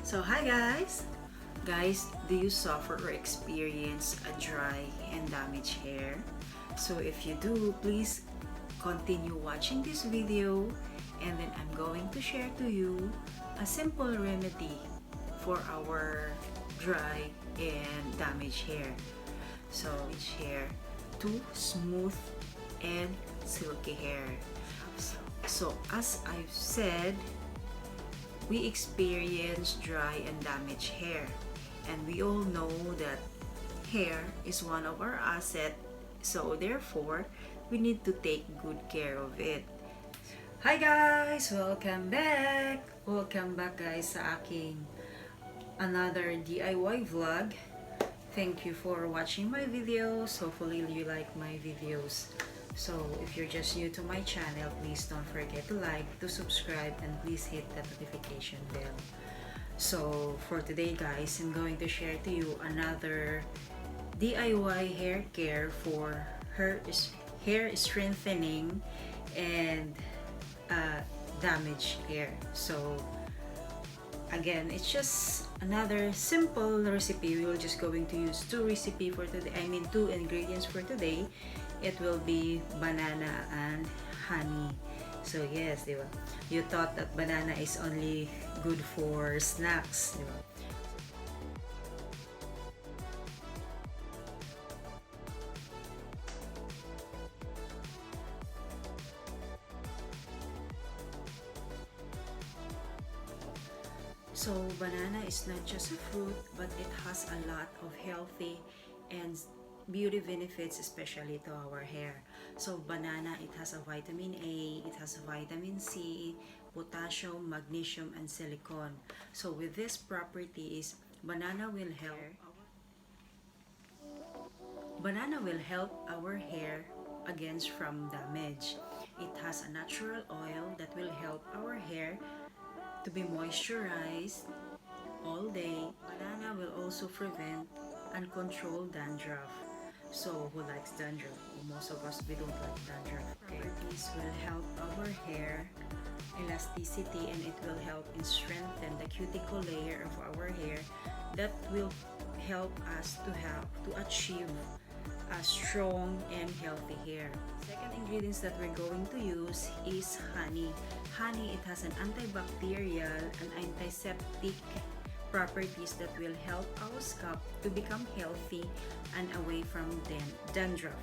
So hi guys! Guys, do you suffer or experience a dry and damaged hair? So if you do, please continue watching this video and then I'm going to share to you a simple remedy for our dry and damaged hair. So it's hair to smooth and silky hair. So as I've said, we experience dry and damaged hair, and we all know that hair is one of our assets, so therefore we need to take good care of it. Hi guys! Welcome back! Welcome back guys sa aking another DIY vlog. Thank you for watching my videos. Hopefully you like my videos. So if you're just new to my channel, please don't forget to like, to subscribe, and please hit that notification bell. So for today guys, I'm going to share to you another DIY hair care for hair strengthening and damaged hair. So again, it's just another simple recipe. We're just going to use two ingredients for today. It will be banana and honey. So yes, diba? You thought that banana is only good for snacks, diba? So banana is not just a fruit, but it has a lot of healthy and beauty benefits, especially to our hair. So banana, it has a vitamin A, it has vitamin C, potassium, magnesium, and silicone. So with these properties, banana will help our hair against from damage. It has a natural oil that will help our hair to be moisturized all day. Banana will also prevent and control dandruff. So who likes dandruff? Most of us, we don't like dandruff. Okay, this will help our hair elasticity, and it will help in strengthen the cuticle layer of our hair. That will help us to achieve a strong and healthy hair. Second ingredients that we're going to use is honey. Honey, it has an antibacterial and antiseptic properties that will help our scalp to become healthy and away from dandruff.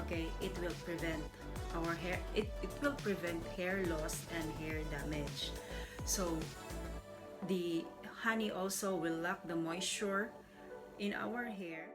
Okay, it will prevent our hair, it will prevent hair loss and hair damage. So the honey also will lock the moisture in our hair.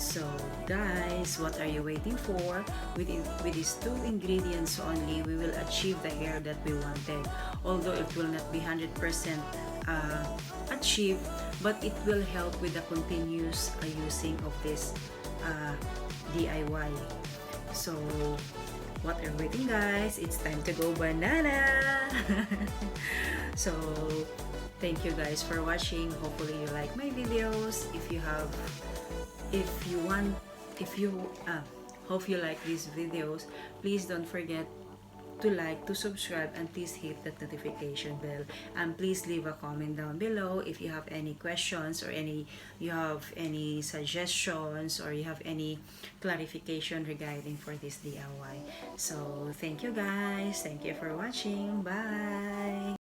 So guys, what are you waiting for? With these two ingredients only, we will achieve the hair that we wanted. Although it will not be 100% achieved, but it will help with the continuous using of this DIY. So what are you waiting, guys? It's time to go banana. So thank you guys for watching. Hopefully you like my videos. If you hope you like these videos, please don't forget to like, to subscribe, and please hit that notification bell, and please leave a comment down below if you have any questions or you have any suggestions or you have any clarification regarding for this DIY. So thank you guys, thank you for watching, bye.